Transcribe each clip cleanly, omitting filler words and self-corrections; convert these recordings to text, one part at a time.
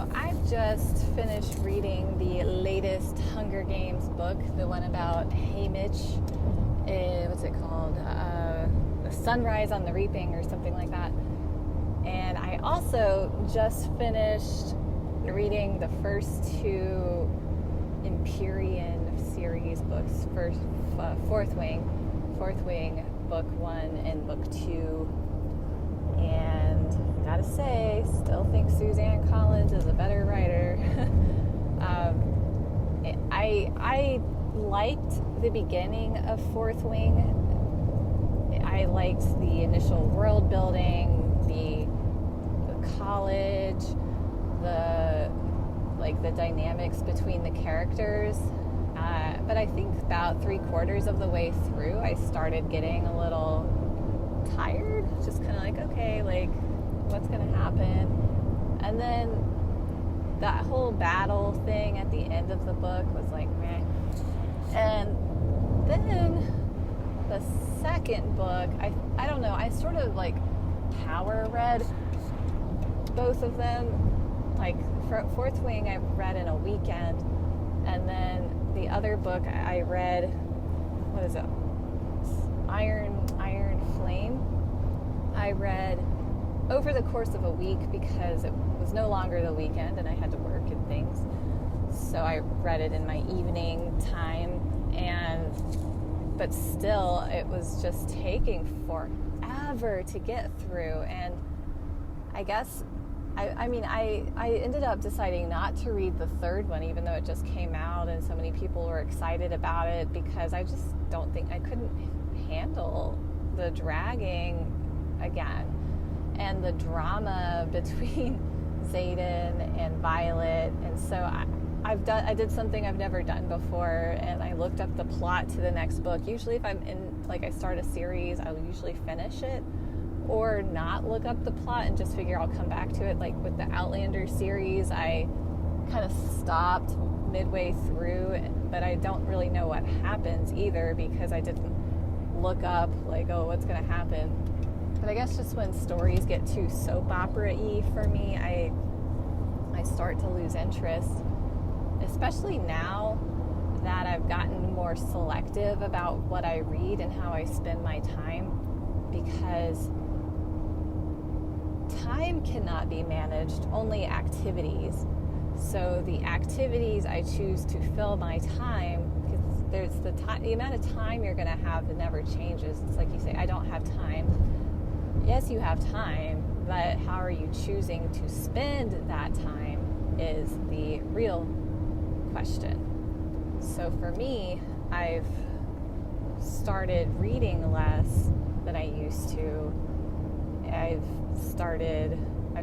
So I've just finished reading the latest Hunger Games book, the one about Haymitch. What's it called? The Sunrise on the Reaping or something like that. And I also just finished reading the first two Empyrean series books, Fourth Wing, book 1 and book 2. And gotta say, still think Suzanne Collins is a better writer. I liked the beginning of Fourth Wing. I liked the initial world building, the college, the dynamics between the characters. But I think about 3/4 of the way through, I started getting a little tired, just kind of like, okay, like, what's going to happen? And then that whole battle thing at the end of the book was like, meh. And then the second book, I don't know, I sort of like power read both of them. Like Fourth Wing I read in a weekend, and then the other book I read, what is it? Iron Flame. I read over the course of a week because it was no longer the weekend and I had to work and things. So I read it in my evening time, but still it was just taking forever to get through. And I guess I ended up deciding not to read the third one, even though it just came out and so many people were excited about it, because I just don't think I couldn't handle the dragging again and the drama between Xaden and Violet. And so I did something I've never done before, and I looked up the plot to the next book. Usually if I start a series, I'll usually finish it or not look up the plot and just figure I'll come back to it. Like with the Outlander series, I kind of stopped midway through, but I don't really know what happens either because I didn't look up like, oh, what's going to happen. But I guess just when stories get too soap opera-y for me, I start to lose interest, especially now that I've gotten more selective about what I read and how I spend my time, because time cannot be managed, only activities. So the activities I choose to fill my time, because there's the amount of time you're going to have that never changes. It's like you say, I don't have time. Yes, you have time, but how are you choosing to spend that time is the real question. So for me, I've started reading less than I used to. I've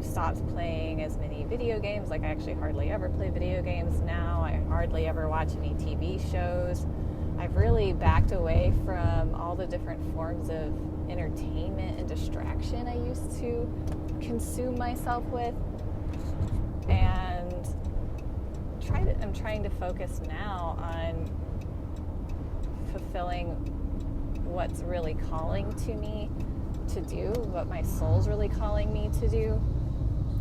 stopped playing as many video games. Like, I actually hardly ever play video games now. I hardly ever watch any TV shows. I've really backed away from all the different forms of entertainment and distraction I used to consume myself with. And I'm trying to focus now on fulfilling what's really calling to me to do, what my soul's really calling me to do,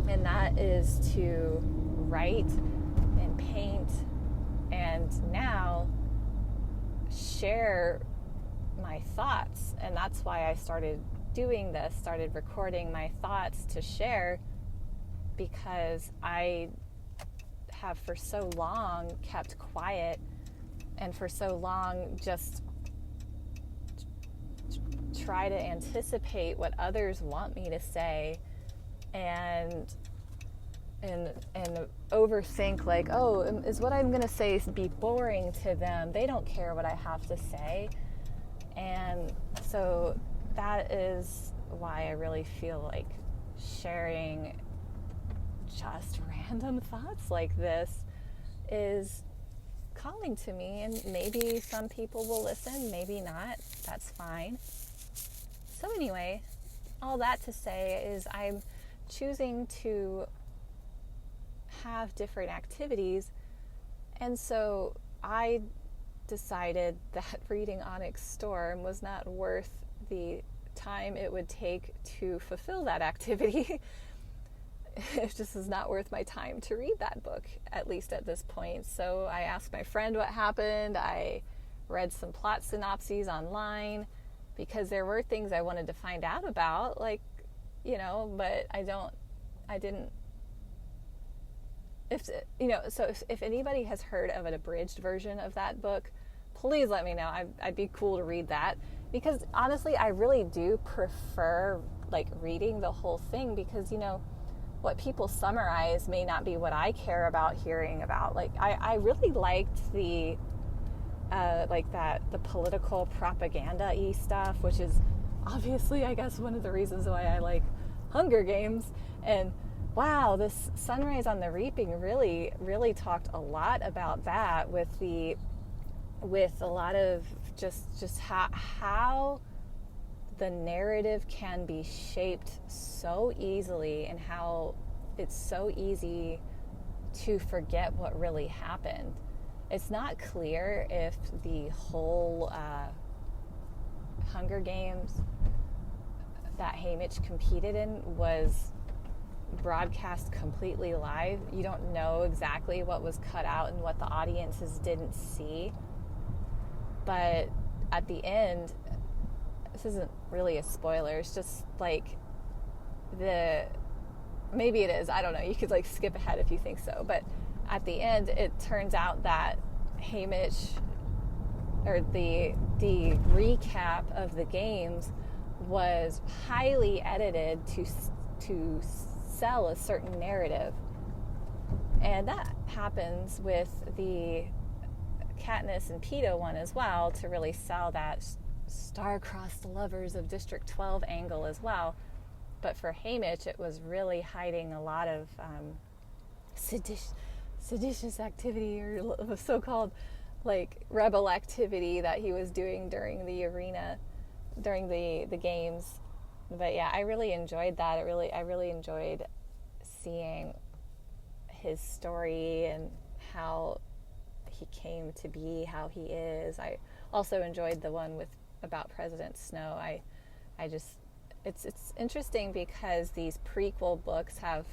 and that is to write and paint, and now share my thoughts. And that's why I started doing this, started recording my thoughts to share, because I have for so long kept quiet and for so long just try to anticipate what others want me to say and overthink, like, oh, is what I'm going to say be boring to them? They don't care what I have to say. And so that is why I really feel like sharing just random thoughts like this is calling to me, and maybe some people will listen, maybe not. That's fine. So anyway, all that to say is I'm choosing to have different activities, and so I decided that reading Onyx Storm was not worth the time it would take to fulfill that activity. it just is not worth my time to read that book, at least at this point. So I asked my friend what happened. I read some plot synopses online because there were things I wanted to find out about, like, but I didn't, if anybody has heard of an abridged version of that book, please let me know. I'd be cool to read that, because honestly, I really do prefer like reading the whole thing, because what people summarize may not be what I care about hearing about. Like I really liked the the political propaganda-y stuff, which is obviously, I guess, one of the reasons why I like Hunger Games. And wow, this Sunrise on the Reaping really, really talked a lot about that, with a lot of just how the narrative can be shaped so easily, and how it's so easy to forget what really happened. It's not clear if the whole Hunger Games that Haymitch competed in was broadcast completely live. You don't know exactly what was cut out and what the audiences didn't see. But at the end, this isn't really a spoiler, it's just like maybe it is, I don't know, you could like skip ahead if you think so, but at the end it turns out that Haymitch, or the recap of the games, was highly edited to sell a certain narrative. And that happens with the Katniss and Peeta one as well, to really sell that star-crossed lovers of District 12 angle as well. But for Haymitch, it was really hiding a lot of seditious activity, or so-called like rebel activity that he was doing during the games. But yeah, I really enjoyed that. I really enjoyed seeing his story and how he came to be how he is. I also enjoyed the one about President Snow. It's interesting because these prequel books have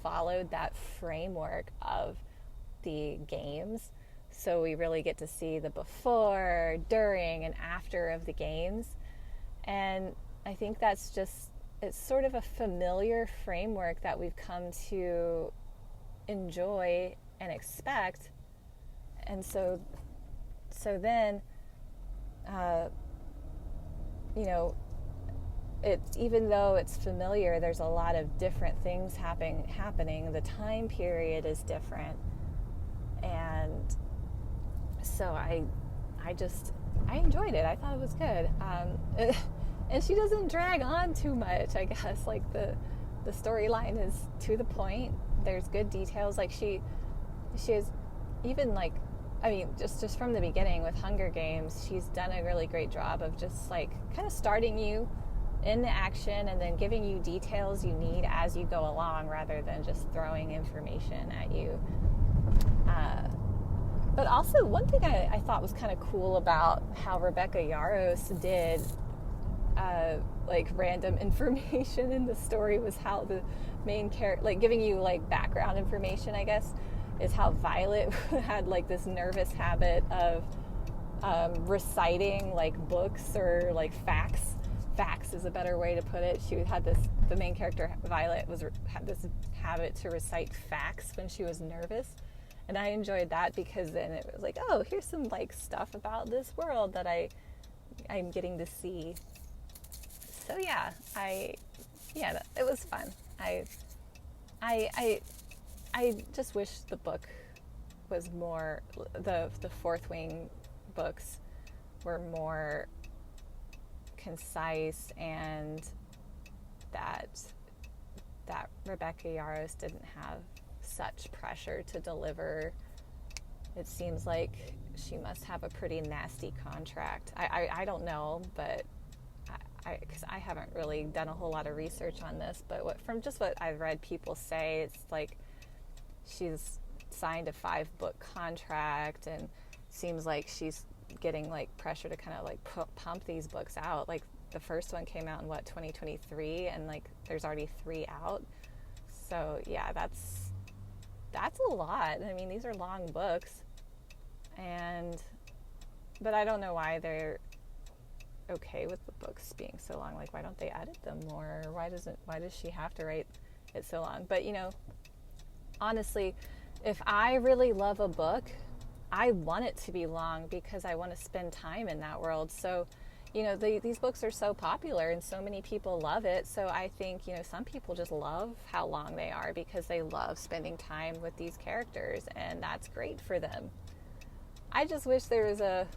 followed that framework of the games, so we really get to see the before, during, and after of the games. And I think it's sort of a familiar framework that we've come to enjoy and expect. And so then, even though it's familiar, there's a lot of different things happening. The time period is different, and so I enjoyed it. I thought it was good, and she doesn't drag on too much. I guess like the storyline is to the point. There's good details. Like she is, even like, I mean, just from the beginning with Hunger Games, she's done a really great job of just like kind of starting you in the action and then giving you details you need as you go along, rather than just throwing information at you. But also, one thing I thought was kind of cool about how Rebecca Yarros did like random information in the story was how the main character, like giving you like background information, I guess, is how Violet had like this nervous habit of reciting like books or like facts. Facts is a better way to put it. The main character, Violet, had this habit to recite facts when she was nervous. And I enjoyed that, because then it was like, oh, here's some like stuff about this world that I'm getting to see. So yeah, it was fun. I just wish the book was more, the Fourth Wing books were more concise, and that Rebecca Yarros didn't have such pressure to deliver. It seems like she must have a pretty nasty contract. I don't know, but because I haven't really done a whole lot of research on this, but from just what I've read people say, it's like she's signed a 5-book contract, and seems like she's getting like pressure to kind of like pump these books out. Like the first one came out in 2023, and like there's already 3 out. So yeah, that's a lot. I mean, these are long books, and but I don't know why they're okay with the books being so long. Like, why don't they edit them more? Why does she have to write it so long? But honestly, if I really love a book, I want it to be long because I want to spend time in that world. So these books are so popular and so many people love it. So I think some people just love how long they are because they love spending time with these characters, and that's great for them. I just wish there was a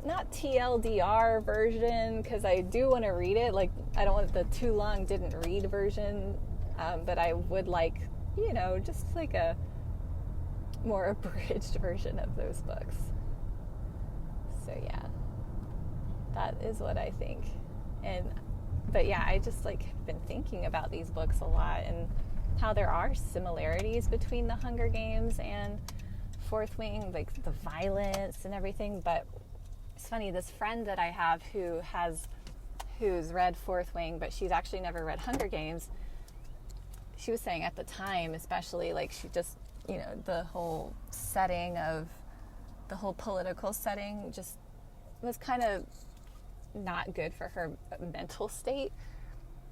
not TLDR version, because I do want to read it. Like, I don't want the too long didn't read version, but I would like, just like a more abridged version of those books. So yeah, that is what I think. But yeah, I just have been thinking about these books a lot and how there are similarities between the Hunger Games and Fourth Wing, like the violence and everything. But it's funny, this friend that I have who's read Fourth Wing, but she's actually never read Hunger Games. She was saying at the time, especially, she just, the whole setting of the whole political setting just was kind of not good for her mental state,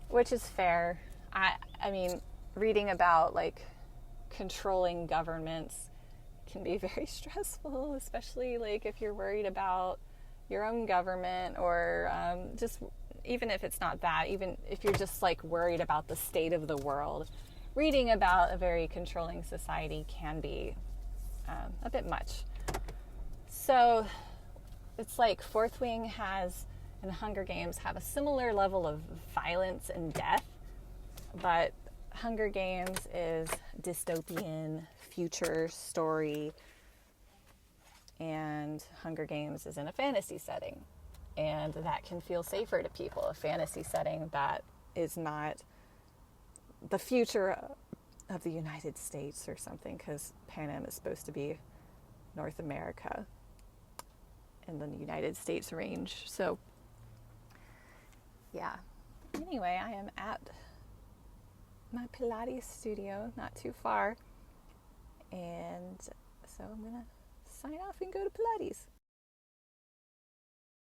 which is fair. I mean, reading about controlling governments can be very stressful, especially if you're worried about your own government, or just even if it's not that, even if you're just worried about the state of the world. Reading about a very controlling society can be a bit much. So it's Fourth Wing and Hunger Games have a similar level of violence and death, but Hunger Games is dystopian future story, and Hunger Games is in a fantasy setting, and that can feel safer to people. A fantasy setting that is not the future of the United States or something, because Panem is supposed to be North America and the United States range. So yeah, anyway, I am at my Pilates studio, not too far, and so I'm gonna sign off and go to Pilates.